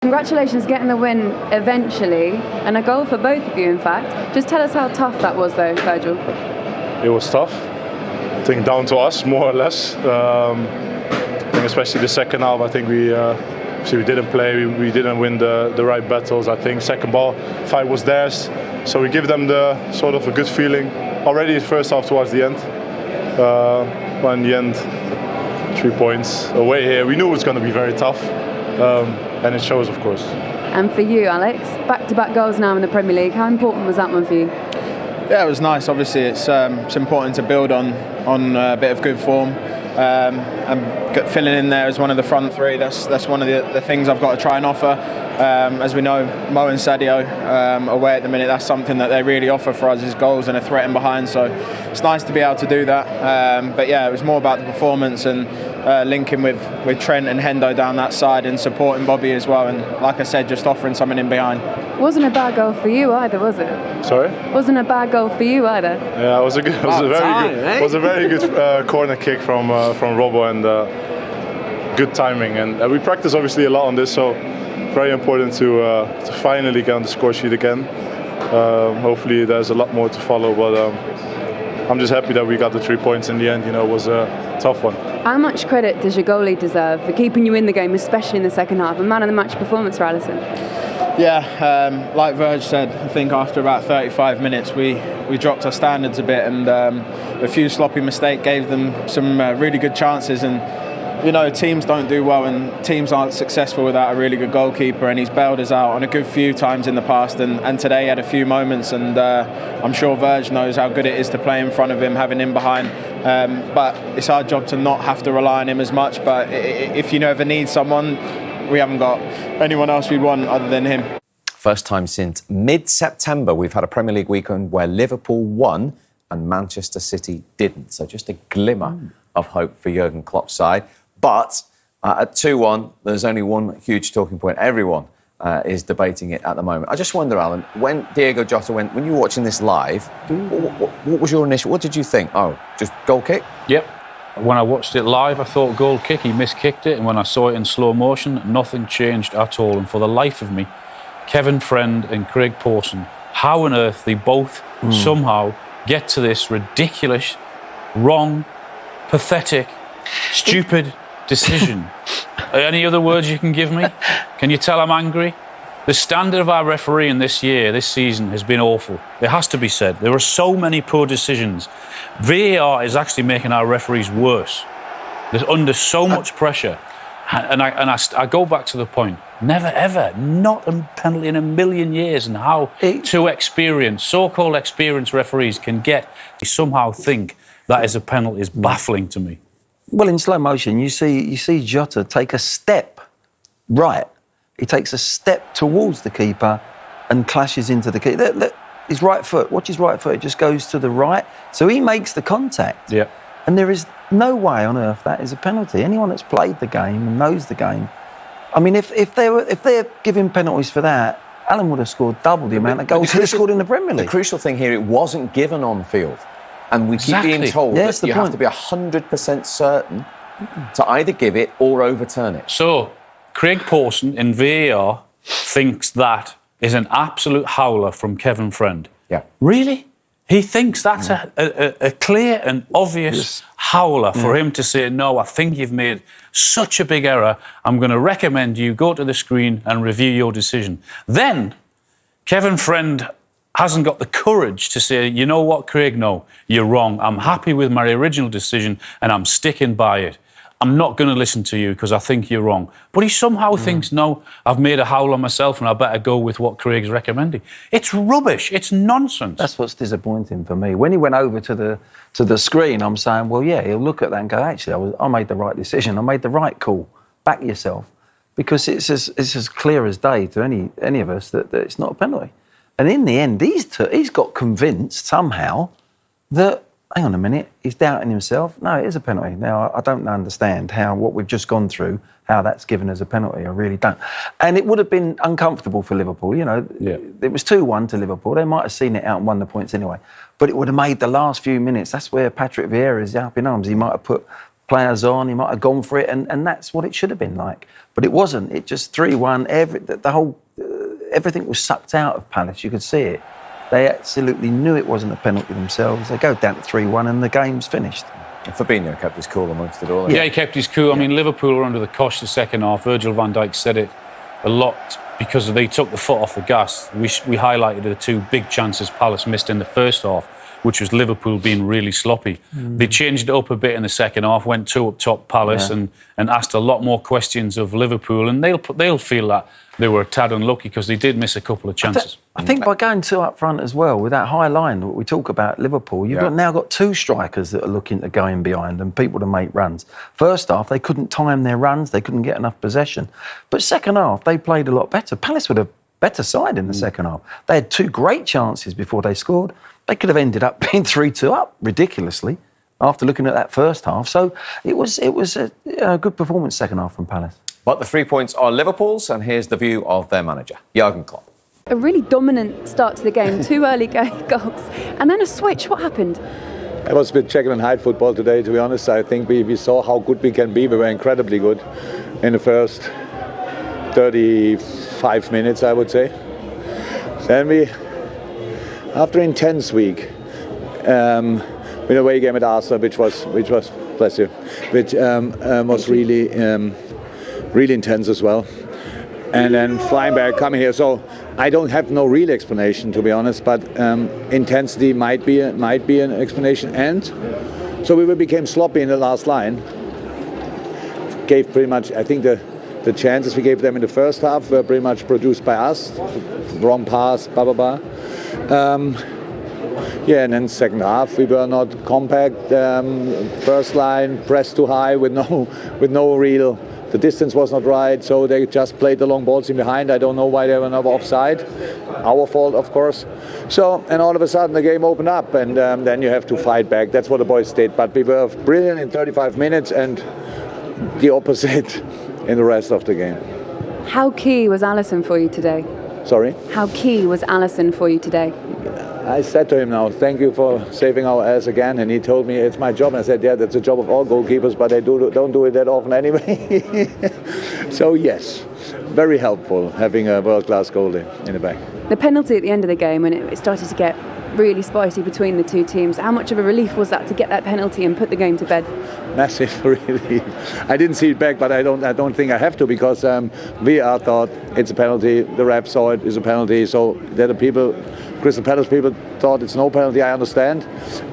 Congratulations getting the win eventually, and a goal for both of you, in fact. Just tell us how tough that was, though, Virgil. It was tough. I think down to us, more or less. I think especially the second half, I think we didn't play, we didn't win the right battles. I think second ball fight was theirs, so we give them the sort of a good feeling already the first half towards the end. But in the end, 3 points away here. We knew it was going to be very tough, and it shows, of course. And for you, Alex, back-to-back goals now in the Premier League. How important was that one for you? Yeah, it was nice. Obviously, it's important to build on a bit of good form. And filling in there as one of the front three, that's one of the things I've got to try and offer. As we know, Mo and Sadio away at the minute, that's something that they really offer for us, is goals and a threat in behind, so it's nice to be able to do that. But yeah, it was more about the performance and linking with Trent and Hendo down that side and supporting Bobby as well, and like I said, just offering something in behind. Wasn't a bad goal for you either, was it? Sorry? Wasn't a bad goal for you either. Yeah, it was a very good corner kick from Robbo, and good timing. And we practice obviously a lot on this, so very important to finally get on the score sheet again. Hopefully there's a lot more to follow, but I'm just happy that we got the 3 points in the end. You know, it was a tough one. How much credit does your goalie deserve for keeping you in the game, especially in the second half? A man of the match performance for Alisson. Yeah, like Virg said, I think after about 35 minutes we dropped our standards a bit, and a few sloppy mistakes gave them some really good chances. And you know, teams don't do well and teams aren't successful without a really good goalkeeper, and he's bailed us out on a good few times in the past, and today he had a few moments, and I'm sure Virg knows how good it is to play in front of him, having him behind. But it's our job to not have to rely on him as much. But if you ever need someone, we haven't got anyone else we'd want other than him. First time since mid-September we've had a Premier League weekend where Liverpool won and Manchester City didn't. So just a glimmer of hope for Jurgen Klopp's side. But at 2-1, there's only one huge talking point. Everyone is debating it at the moment. I just wonder, Alan, when Diego Jota went, when you were watching this live, what was your initial, what did you think? Oh, just goal kick? Yep. When I watched it live, I thought goal kick, he miskicked it. And when I saw it in slow motion, nothing changed at all. And for the life of me, Kevin Friend and Craig Pawson, how on earth they both somehow get to this ridiculous, wrong, pathetic, stupid decision. Any other words you can give me? Can you tell I'm angry? The standard of our refereeing this season, has been awful. It has to be said. There are so many poor decisions. VAR is actually making our referees worse. They're under so much pressure. And I go back to the point. Never, ever, not a penalty in a million years, and how two experienced, so-called experienced referees can somehow think that is a penalty is baffling to me. Well, in slow motion, you see Jota take a step right. He takes a step towards the keeper and clashes into the keeper. Look, his right foot, watch his right foot, it just goes to the right. So he makes the contact. Yeah. And there is no way on earth that is a penalty. Anyone that's played the game and knows the game, I mean, if they're giving penalties for that, Alan would have scored double the amount of goals he scored in the Premier League. The crucial thing here, it wasn't given on field. And we keep being told that you have to be 100% certain to either give it or overturn it. So, Craig Pawson in VAR thinks that is an absolute howler from Kevin Friend. Yeah. Really? He thinks that's a clear and obvious howler for him to say, no, I think you've made such a big error, I'm going to recommend you go to the screen and review your decision. Then, Kevin Friend hasn't got the courage to say, you know what, Craig, no, you're wrong. I'm happy with my original decision and I'm sticking by it. I'm not going to listen to you because I think you're wrong. But he somehow thinks, no, I've made a howler myself and I better go with what Craig's recommending. It's rubbish. It's nonsense. That's what's disappointing for me. When he went over to the screen, I'm saying, well, yeah, he'll look at that and go, actually, I made the right decision. I made the right call. Back yourself. Because it's as clear as day to any of us that it's not a penalty. And in the end, he's got convinced somehow that, hang on a minute, he's doubting himself. No, it is a penalty. Now, I don't understand what we've just gone through, how that's given as a penalty. I really don't. And it would have been uncomfortable for Liverpool. You know, It was 2-1 to Liverpool. They might have seen it out and won the points anyway. But it would have made the last few minutes. That's where Patrick Vieira is up in arms. He might have put players on. He might have gone for it, and that's what it should have been like. But it wasn't. It just 3-1. Everything was sucked out of Palace. You could see it. They absolutely knew it wasn't a penalty themselves. They go down to 3-1 and the game's finished. And Fabinho kept his cool amongst it all. Yeah, he kept his cool. I mean, Liverpool were under the cosh the second half. Virgil van Dijk said it a lot because they took the foot off the gas. We highlighted the two big chances Palace missed in the first half, which was Liverpool being really sloppy. They changed it up a bit in the second half, went 2 up top Palace and asked a lot more questions of Liverpool, and they'll feel that they were a tad unlucky because they did miss a couple of chances. I think by going 2 up front as well, with that high line that we talk about Liverpool, you've now got 2 strikers that are looking to go in behind and people to make runs. First half, they couldn't time their runs, they couldn't get enough possession. But second half, they played a lot better. Palace were the better side in the second half. They had 2 great chances before they scored. They could have ended up being 3-2 up, ridiculously, after looking at that first half. So it was a good performance second half from Palace. But the 3 points are Liverpool's, and here's the view of their manager, Jurgen Klopp. A really dominant start to the game, 2 early goals, and then a switch. What happened? It was a bit Jekyll and Hyde football today, to be honest. I think we saw how good we can be. We were incredibly good in the first 35 minutes, I would say. Then we, after an intense week, with a away game at Arsenal, which was bless you, which was really intense as well. And then flying back, coming here. So I don't have no real explanation, to be honest, but intensity might be an explanation. And so we became sloppy in the last line. Gave pretty much, I think the chances we gave them in the first half were pretty much produced by us. Wrong pass, blah, blah, blah. And then second half we were not compact. First line pressed too high with no real. The distance was not right, so they just played the long balls in behind. I don't know why they were not offside. Our fault, of course. So, and all of a sudden the game opened up, and then you have to fight back. That's what the boys did. But we were brilliant in 35 minutes, and the opposite in the rest of the game. How key was Alisson for you today? Sorry? How key was Alisson for you today? I said to him now, thank you for saving our ass again, and he told me it's my job. And I said, yeah, that's the job of all goalkeepers, but they don't do it that often anyway. So yes, very helpful having a world-class goalie in the back. The penalty at the end of the game, when it started to get really spicy between the two teams, how much of a relief was that to get that penalty and put the game to bed? Massive relief. I didn't see it back, but I don't think I have to, because VR thought it's a penalty. The ref saw it is a penalty. So the people, Crystal Palace people, thought it's no penalty. I understand,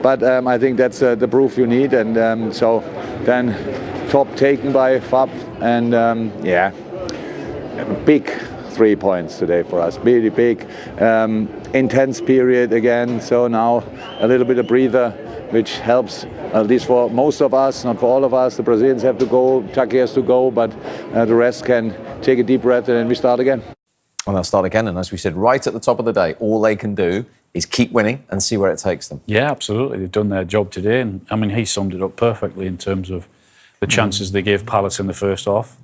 but I think that's the proof you need. And so then top taken by Fab, and big 3 points today for us. Really big. Intense period again. So now a little bit of breather, which helps, at least for most of us, not for all of us. The Brazilians have to go, Taki has to go, but the rest can take a deep breath and then we start again. Well, they'll start again, and as we said right at the top of the day, all they can do is keep winning and see where it takes them. Yeah, absolutely. They've done their job today, and I mean, he summed it up perfectly in terms of the chances they gave Palace in the first half.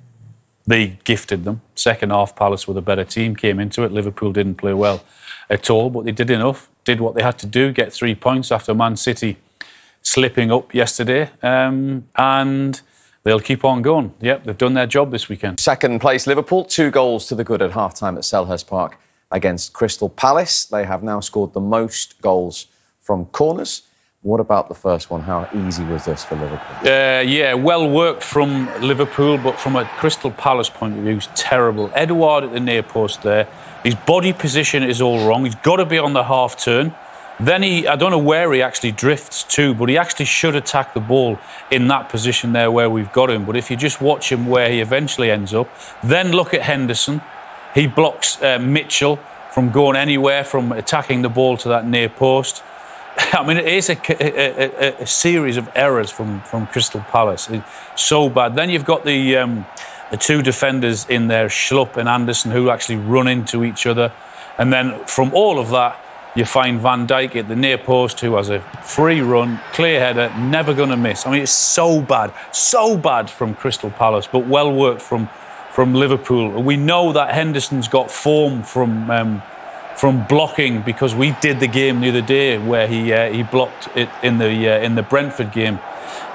They gifted them. Second half, Palace were the better team, came into it. Liverpool didn't play well at all, but they did enough, did what they had to do, get 3 points after Man City slipping up yesterday, and they'll keep on going. Yep, they've done their job this weekend. Second place Liverpool, 2 goals to the good at half-time at Selhurst Park against Crystal Palace. They have now scored the most goals from corners. What about the first one? How easy was this for Liverpool? Well worked from Liverpool, but from a Crystal Palace point of view, it's terrible. Edouard at the near post there. His body position is all wrong. He's got to be on the half turn. Then I don't know where he actually drifts to, but he actually should attack the ball in that position there where we've got him. But if you just watch him where he eventually ends up, then look at Henderson. He blocks Mitchell from going anywhere, from attacking the ball to that near post. I mean, it is a series of errors from Crystal Palace. It's so bad. Then you've got the 2 defenders in there, Schlupp and Anderson, who actually run into each other. And then from all of that, you find Van Dijk at the near post, who has a free run, clear header, never going to miss. I mean, it's so bad from Crystal Palace, but well worked from Liverpool. We know that Henderson's got form from blocking, because we did the game the other day where he blocked it in the Brentford game.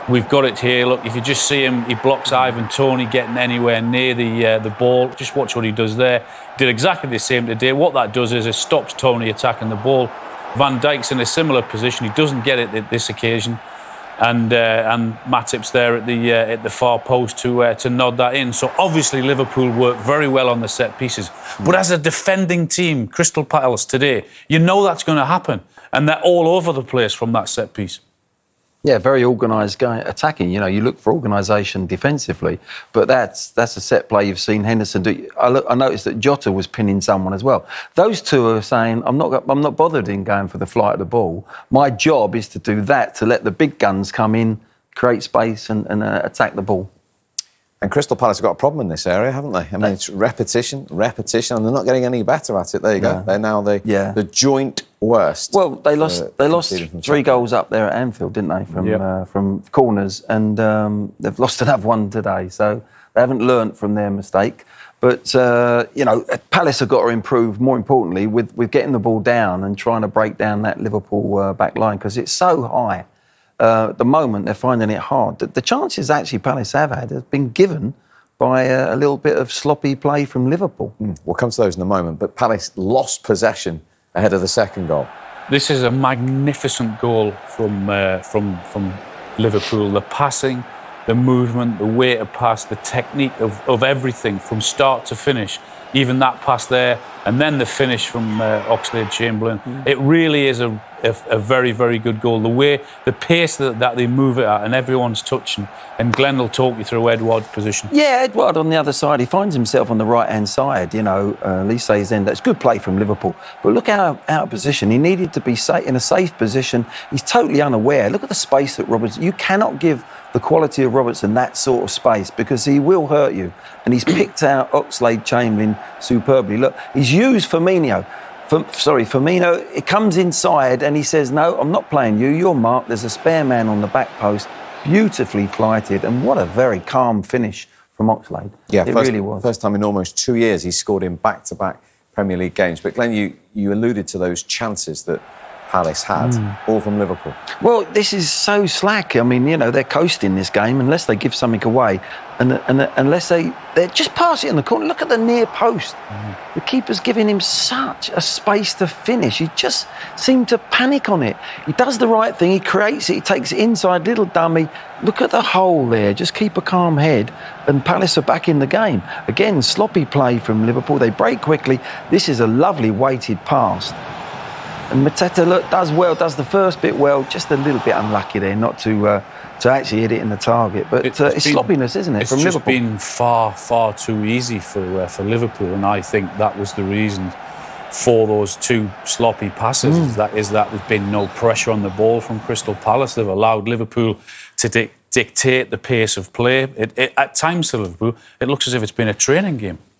We've got it here. Look, if you just see him, he blocks Ivan Toney getting anywhere near the ball. Just watch what he does there. Did exactly the same today. What that does is it stops Toney attacking the ball. Van Dijk's in a similar position. He doesn't get it at this occasion, and Matip's there at the far post to nod that in. So obviously Liverpool work very well on the set pieces. But as a defending team, Crystal Palace today, you know that's going to happen, and they're all over the place from that set piece. Yeah, very organised attacking. You know, you look for organisation defensively, but that's a set play you've seen Henderson do. I noticed that Jota was pinning someone as well. Those two are saying, I'm not bothered in going for the flight of the ball. My job is to do that, to let the big guns come in, create space and attack the ball. And Crystal Palace have got a problem in this area, haven't they? I mean, it's repetition, and they're not getting any better at it. There you go. They're now the joint worst. Well, they lost 3 goals up there at Anfield, didn't they, from corners, and they've lost another one today. So they haven't learnt from their mistake. But, you know, Palace have got to improve, more importantly, with getting the ball down and trying to break down that Liverpool back line, because it's so high. At the moment, they're finding it hard. The chances actually Palace have had have been given by a little bit of sloppy play from Liverpool. We'll come to those in a moment, but Palace lost possession ahead of the second goal. This is a magnificent goal from Liverpool. The passing, the movement, the way to pass, the technique of everything from start to finish. Even that pass there, and then the finish from Oxlade-Chamberlain. It really is a very, very good goal. The pace that they move it at, and everyone's touching. And Glenn will talk you through Edouard's position. Yeah, Edouard on the other side. He finds himself on the right-hand side, you know, Lisey's end. That's good play from Liverpool. But look how out of position. He needed to be in a safe position. He's totally unaware. Look at the space that Robertson... You cannot give the quality of Robertson that sort of space, because he will hurt you. And he's picked out Oxlade-Chamberlain superbly. Look, he's used Firmino. Firmino, it comes inside and he says, no, I'm not playing you, you're marked. There's a spare man on the back post, beautifully flighted, and what a very calm finish from Oxlade. Yeah, it really was. First time in almost 2 years he's scored in back-to-back Premier League games. But Glenn, you alluded to those chances that Palace had, all from Liverpool. Well, this is so slack. I mean, you know, they're coasting this game unless they give something away, and unless they just pass it in the corner. Look at the near post. The keeper's giving him such a space to finish. He just seemed to panic on it. He does the right thing. He creates it. He takes it inside, little dummy. Look at the hole there. Just keep a calm head, and Palace are back in the game. Again, sloppy play from Liverpool. They break quickly. This is a lovely weighted pass. And Mateta does the first bit well, just a little bit unlucky there not to actually hit it in the target. But it's sloppiness, isn't it, from Liverpool? It's just been far too easy for Liverpool, and I think that was the reason for those 2 sloppy passes. Is that there's been no pressure on the ball from Crystal Palace. They've allowed Liverpool to dictate the pace of play. At times for Liverpool, it looks as if it's been a training game.